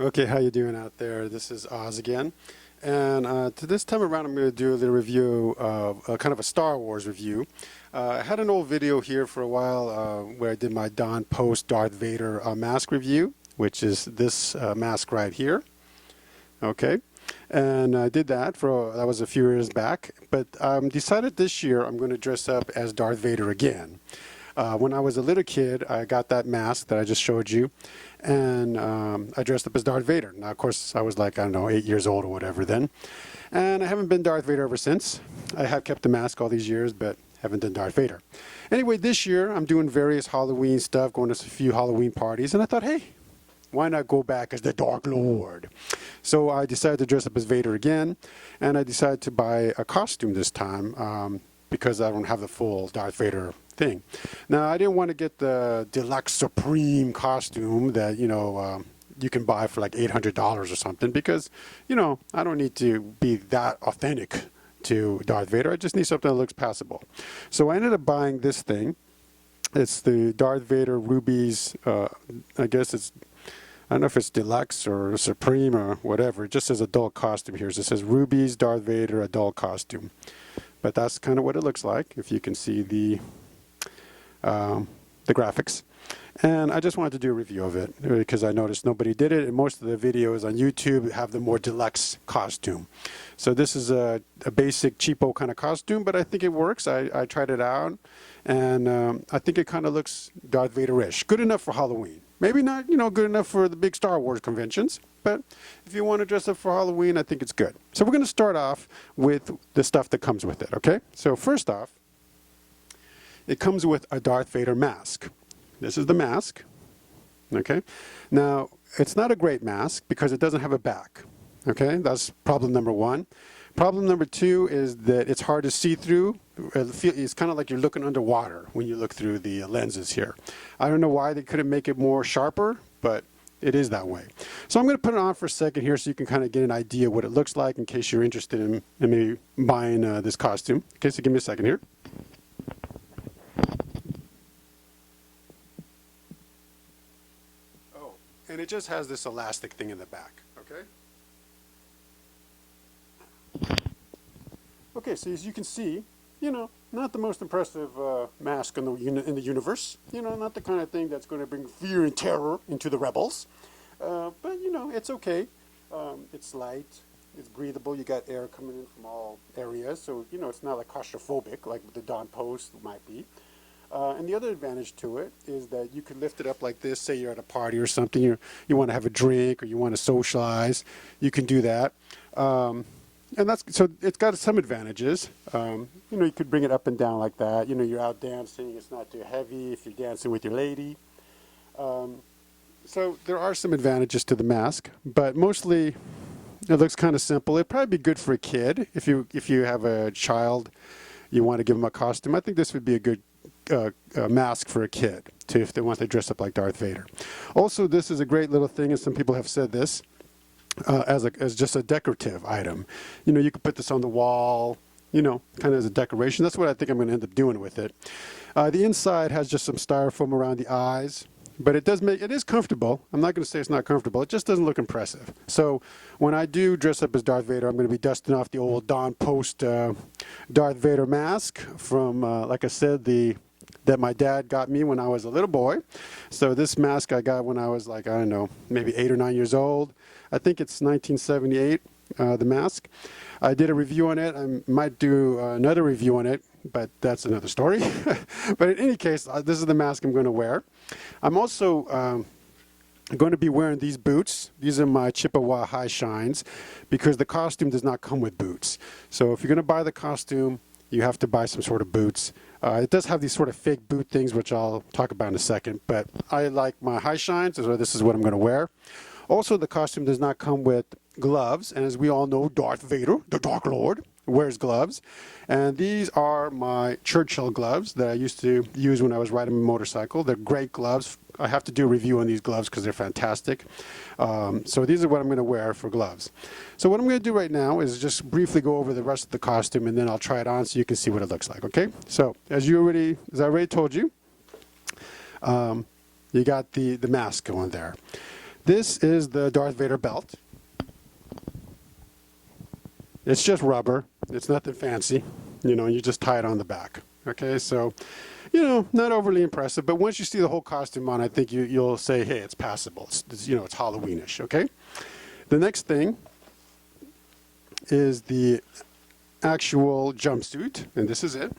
Okay, how you doing out there? This is Oz again, and to this time around, I'm going to do the review of kind of a Star Wars review. I had an old video here for a while where I did my Don Post Darth Vader mask review, which is this mask right here. Okay, and I did that that was a few years back, but decided this year I'm going to dress up as Darth Vader again. When I was a little kid, I got that mask that I just showed you, and I dressed up as Darth Vader. Now, of course, I was like, I don't know, 8 years old or whatever then. And I haven't been Darth Vader ever since. I have kept the mask all these years, but haven't done Darth Vader. Anyway, this year, I'm doing various Halloween stuff, going to a few Halloween parties, and I thought, hey, why not go back as the Dark Lord? So I decided to dress up as Vader again, and I decided to buy a costume this time because I don't have the full Darth Vader thing. Now, I didn't want to get the deluxe supreme costume that, you can buy for like $800 or something because, I don't need to be that authentic to Darth Vader. I just need something that looks passable. So I ended up buying this thing. It's the Darth Vader Rubie's, I don't know if it's deluxe or supreme or whatever. It just says adult costume here. So it says Rubie's Darth Vader adult costume. But that's kind of what it looks like, if you can see the graphics. And I just wanted to do a review of it because I noticed nobody did it, and most of the videos on YouTube have the more deluxe costume. So this is a basic cheapo kind of costume, but I think it works. I tried it out, and I think it kind of looks Darth Vader-ish. Good enough for Halloween. Maybe not, good enough for the big Star Wars conventions, but if you want to dress up for Halloween, I think it's good. So we're going to start off with the stuff that comes with it, okay? So first off, it comes with a Darth Vader mask. This is the mask, okay? Now, it's not a great mask because it doesn't have a back, okay? That's problem number one. Problem number two is that it's hard to see through. It's kind of like you're looking underwater when you look through the lenses here. I don't know why they couldn't make it more sharper, but it is that way. So I'm going to put it on for a second here so you can kind of get an idea what it looks like in case you're interested in maybe buying this costume. Okay, so give me a second here. Oh, and it just has this elastic thing in the back, okay? Okay, so as you can see, not the most impressive mask in the universe. Not the kind of thing that's going to bring fear and terror into the rebels. But, it's okay. It's light. It's breathable. You got air coming in from all areas. So, it's not like claustrophobic like the Don Post might be. And the other advantage to it is that you could lift it up like this. Say you're at a party or something. You want to have a drink or you want to socialize. You can do that. And so it's got some advantages. You could bring it up and down like that. You're out dancing. It's not too heavy if you're dancing with your lady. So there are some advantages to the mask, but mostly it looks kind of simple. It'd probably be good for a kid. If you have a child, you want to give them a costume. I think this would be a good mask for a kid if they want to dress up like Darth Vader. Also, this is a great little thing, and some people have said this. As just a decorative item. You could put this on the wall, kind of as a decoration. That's what I think I'm going to end up doing with it. The inside has just some styrofoam around the eyes, but it is comfortable. I'm not going to say it's not comfortable. It just doesn't look impressive. So when I do dress up as Darth Vader, I'm going to be dusting off the old Don Post Darth Vader mask from, like I said, that my dad got me when I was a little boy. So this mask I got when I was like, I don't know, maybe 8 or 9 years old. I think it's 1978, the mask. I did a review on it. I might do another review on it, but that's another story. But in any case, this is the mask I'm going to wear. I'm also going to be wearing these boots. These are my Chippewa High Shines because the costume does not come with boots. So if you're going to buy the costume, you have to buy some sort of boots. It does have these sort of fake boot things, which I'll talk about in a second, but I like my High Shines, so this is what I'm going to wear. Also, the costume does not come with gloves, and as we all know, Darth Vader, the Dark Lord, wears gloves. And these are my Churchill gloves that I used to use when I was riding a motorcycle. They're great gloves. I have to do a review on these gloves because they're fantastic. So these are what I'm going to wear for gloves. So what I'm going to do right now is just briefly go over the rest of the costume, and then I'll try it on so you can see what it looks like, okay? So as I already told you, you got the mask going there. This is the Darth Vader belt. It's just rubber. It's nothing fancy. You know, you just tie it on the back. Okay, so, you know, not overly impressive, but once you see the whole costume on, I think you'll say, hey, it's passable. It's, you know, it's Halloweenish, okay? The next thing is the actual jumpsuit, and this is it.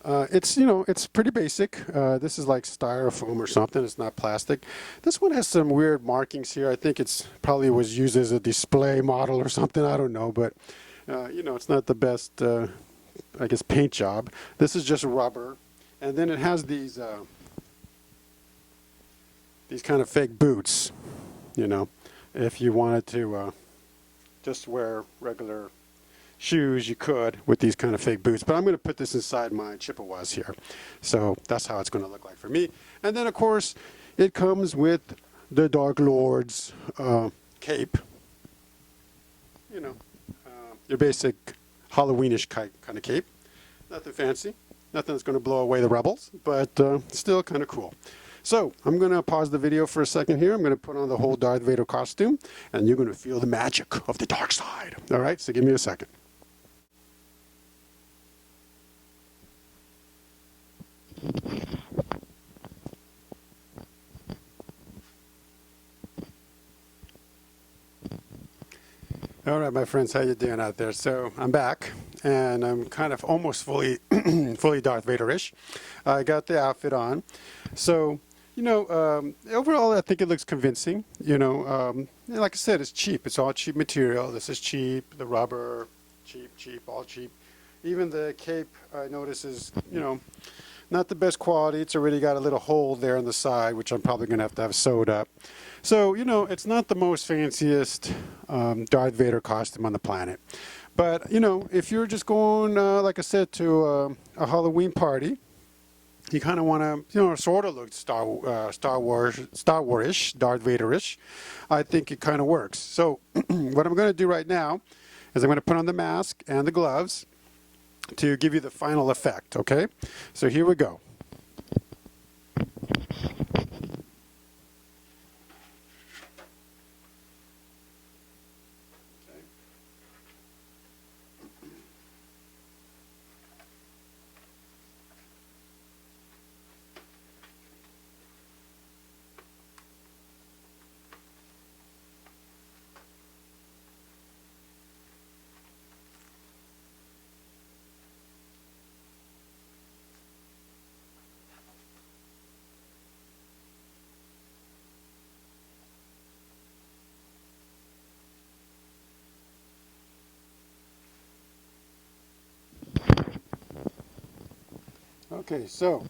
It's, you know, it's pretty basic. This is like styrofoam or something. It's not plastic. This one has some weird markings here. I think it's probably was used as a display model or something. I don't know, but you know, it's not the best, I guess, paint job. This is just rubber, and then it has these kind of fake boots. You know, if you wanted to just wear regular shoes, you could with these kind of fake boots, but I'm going to put this inside my Chippewas here, so that's how it's going to look like for me. And then of course it comes with the Dark Lord's cape, you know, your basic Halloweenish kind of cape. Nothing fancy, nothing that's going to blow away the rebels, but still kind of cool. So I'm going to pause the video for a second here. I'm going to put on the whole Darth Vader costume, and you're going to feel the magic of the dark side. All right, so give me a second. All right, my friends, how you doing out there? So I'm back, and I'm kind of almost fully Darth Vader-ish. I got the outfit on. So, you know, overall, I think it looks convincing. You know, like I said, it's cheap. It's all cheap material. This is cheap. The rubber, cheap, all cheap. Even the cape, I notice, is, you know, not the best quality. It's already got a little hole there on the side, which I'm probably going to have sewed up. So, you know, it's not the most fanciest Darth Vader costume on the planet. But, you know, if you're just going, like I said, to a Halloween party, you kind of want to, you know, sort of look Star Wars-ish, Darth Vader-ish. I think it kind of works. So what I'm going to do right now is I'm going to put on the mask and the gloves to give you the final effect, okay? So here we go. Okay, so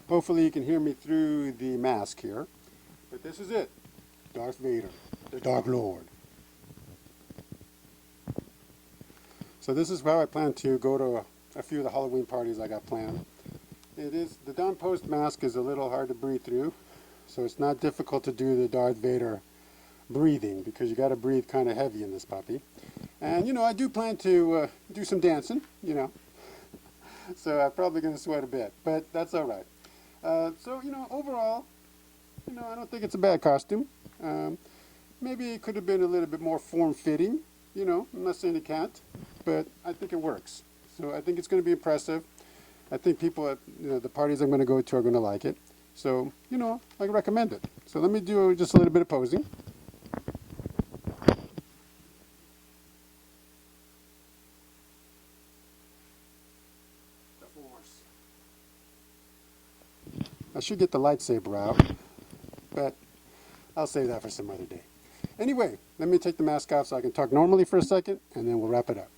hopefully you can hear me through the mask here, but this is it. Darth Vader, the Dark Lord. So this is how I plan to go to a few of the Halloween parties I got planned. The Dawn Post mask is a little hard to breathe through, so it's not difficult to do the Darth Vader breathing, because you got to breathe kind of heavy in this puppy. And, you know, I do plan to do some dancing, you know. So I'm probably going to sweat a bit, but that's all right. So, you know, overall, you know, I don't think it's a bad costume. Maybe it could have been a little bit more form-fitting, you know. I'm not saying it can't, but I think it works. So I think it's going to be impressive. I think people at, you know, the parties I'm going to go to are going to like it. So, you know, I recommend it. So let me do just a little bit of posing. I should get the lightsaber out, but I'll save that for some other day. Anyway, let me take the mask off so I can talk normally for a second, and then we'll wrap it up.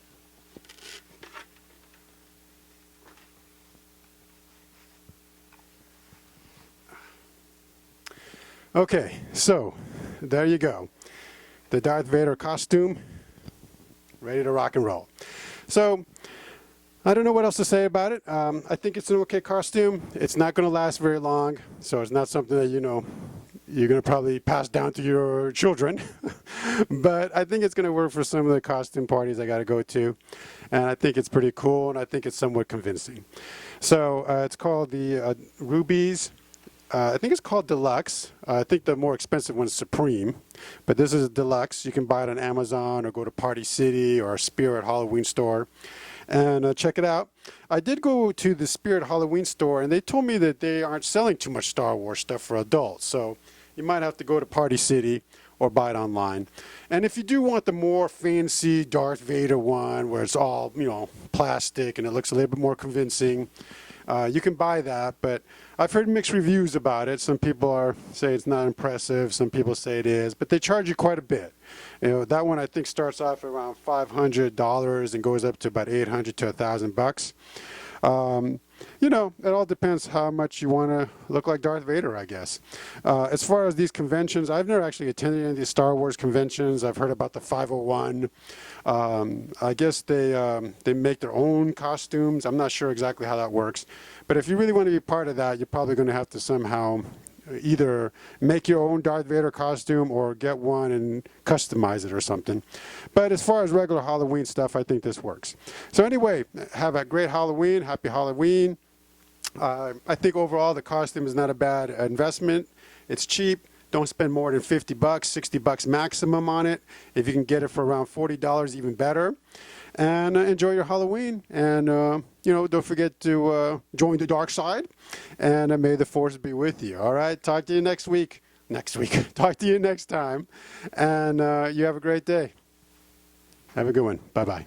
Okay, so there you go. The Darth Vader costume, ready to rock and roll. So, I don't know what else to say about it. I think it's an okay costume. It's not going to last very long, so it's not something that, you know, you're going to probably pass down to your children. But I think it's going to work for some of the costume parties I got to go to. And I think it's pretty cool, and I think it's somewhat convincing. So it's called the Rubies. I think it's called Deluxe. I think the more expensive one's Supreme, but this is Deluxe. You can buy it on Amazon or go to Party City or Spirit Halloween store and check it out. I did go to the Spirit Halloween store and they told me that they aren't selling too much Star Wars stuff for adults. So you might have to go to Party City or buy it online. And if you do want the more fancy Darth Vader one where it's all, plastic and it looks a little bit more convincing, you can buy that, but I've heard mixed reviews about it. Some people say it's not impressive. Some people say it is, but they charge you quite a bit. That one I think starts off around $500 and goes up to about $800 to $1,000. It all depends how much you want to look like Darth Vader, I guess. As far as these conventions, I've never actually attended any of these Star Wars conventions. I've heard about the 501. I guess they make their own costumes. I'm not sure exactly how that works. But if you really want to be part of that, you're probably going to have to somehow either make your own Darth Vader costume or get one and customize it or something. But as far as regular Halloween stuff, I think this works. So anyway, have a great Halloween. Happy Halloween. I think overall the costume is not a bad investment. It's cheap. Don't spend more than $50, $60 maximum on it. If you can get it for around $40, even better. And enjoy your Halloween. And, don't forget to join the dark side. And may the force be with you. All right. Talk to you next week. Talk to you next time. And you have a great day. Have a good one. Bye-bye.